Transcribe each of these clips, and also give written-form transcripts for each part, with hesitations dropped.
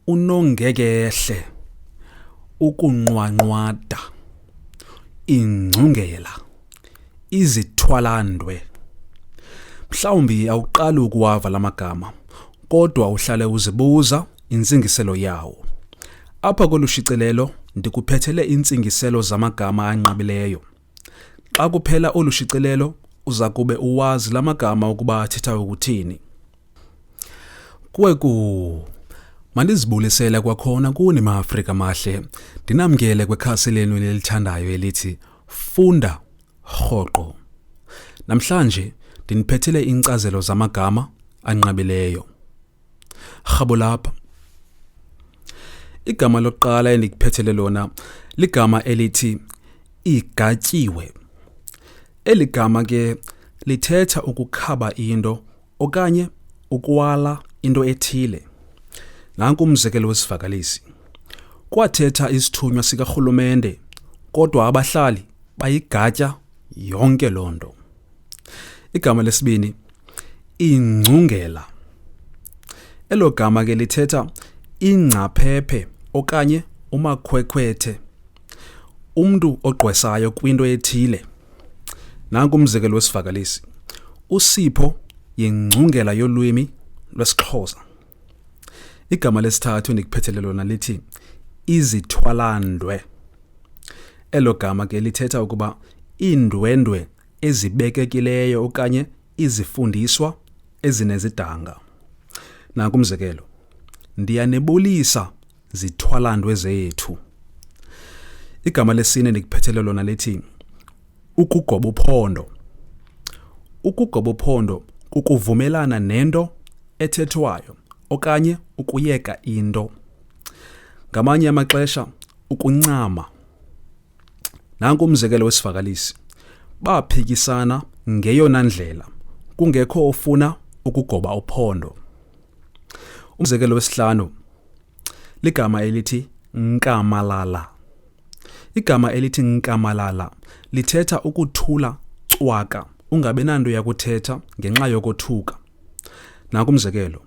unongekehle, ukunqwanqwada, ingcungela, izithwalandwe. Mhlawumbi awuqali ukuwava lamagama, kodwa uhlale uzibuza intsingiselo yawo. Apha kolushicilelo ndikuphathele iinkcazelo zamagama anqabileyo. Xa kuphela olushicilelo uza kube uwazi lamagama ukuba athetha ukuthini. Kwekhu, mandizibulisele kwakhona kuni maAfrika amahle. Ndinamkele kwekhasi lenu nelithandayo elithi funda rhoqo. Namhlanje ndiniphathele iinkcazelo zamagama anqabileyo. Rhabo lapha. Igama lokuqala endikuphathele lona ligama elithi igatyiwe. Eli gama ke lithetha ukukhaba into okanye ukwala into ethile. Nanku umzekelo wesivakalisi. Kwathetha isithunywa sikarhulumente, kodwa abahlali bayigatya yonke loo nto. Igama lesibini, ingcungela. Elo gama ke lithetha ingcaphephe okanye umakhwekhwethe, umntu ogqwesayo kwinto ethile. Nanku umzekelo wesivakalisi. Usipho yingcungela yolwimi lwesiXhosa. Igama lesithathu endikuphathele lona lithi izithwalandwe. Elo gama ke lithetha ukuba iindwendwe ezibekekileyo okanye izifundiswa ezinezidanga. Nanku umzekelo. Ndiyanebulisa zithwalandwe zethu. Igama lesine endikuphathele lona lithi ukugoba uphondo. Ukugoba uphondo kukuvumelana nento ethethwayo okanye ukuyeka into. Ngamanye amaxesha ukuncama. Nanku umzekelo wesivakalisi. Baphikisana ngeyona ndlela kungekho ofuna ukugoba uphondo. Umzekelo wesihlanu ligama elithi nkamalala. Igama elithi nkamalala lithetha ukuthula cwaka, ungabe nanto yakuthetha ngenxa yokothuka. Nanku umzekelo.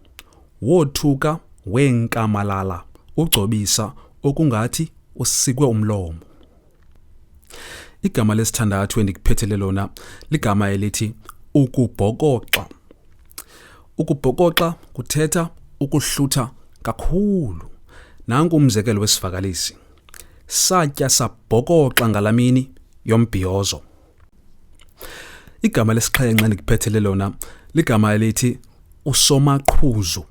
Wothuka wenkamalala, ugcobisa okungathi usikwe umlomo. Igama lesithandathu endikuphathele lona ligama elithi ukubhokoxa. Ukubhokoxa kuthetha ukuhlutha kakhulu. Nanku umzekelo wesivakalisi. Satya sabhokoxa ngalamini yombhiyozo. Igama lesixhenxe endikuphathele lona ligama elithi usomaqhuzu.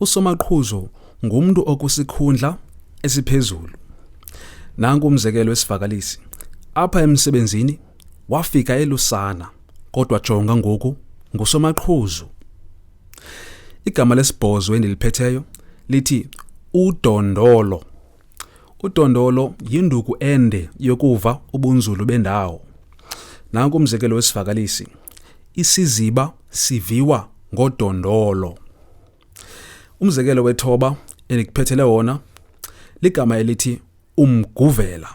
Usomaqhuzu ngumntu okusikhundla esiphezulu. Nanku umzekelo wesivakalisi. Apha emsebenzini wafika elusana, kodwa jonga ngoku ngusomaqhuzu. Igama lesibhozo endiliphetheyo lithi udondolo. Udondolo yinduku ende yokuva ubunzulu bendawo. Nanku umzekelo wesivakalisi. Isiziba siviwa ngodondolo. Umzekelo wethoba endikuphathele wona ligama elithi umguvela.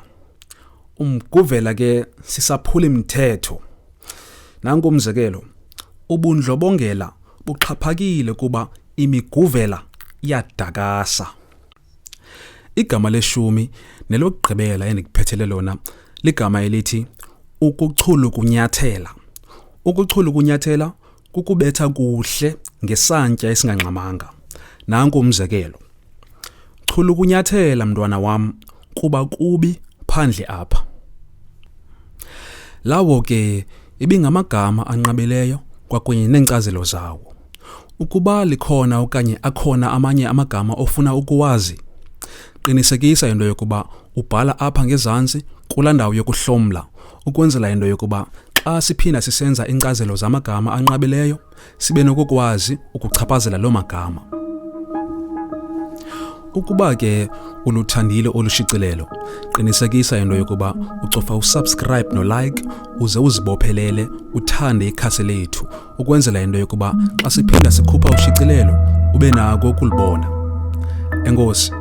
Umguvela ke sisaphula imithetho. Nanku umzekelo. Ubundlobongela buxhaphakile kuba imiguvela iyadakasa. Igama leshumi nelokugqibela endikuphathele lona ligama elithi ukuchulukunyathela. Ukuchulukunyathela kukubetha kuhle ngesantya esingangxamanga. Nanku umzekelo. Chulukunyathela mntwana wam kuba kubi phandle apha. Lawo ke ibingamagama anqabileyo kwakunye neenkcazelo zawo. Ukuba likhona okanye akhona amanye amagama ofuna ukuwazi, qinisekisa into yokuba ubhala apha ngezantsi kule ndawo yokuhlomla, ukwenzela into yokuba xa siphinda sisenza iinkcazelo zamagama anqabileyo sibe nokukwazi ukuchaphazela loo magama. Ukuba ke uluthandile olushicilelo, qinisekisa into yokuba ucofa usubscribe no-like uze uzibophelele uthande ikhasi lethu, ukwenzela into yokuba xa siphinda sikhupha ushicilelo ube nako ukulibona. Enkosi.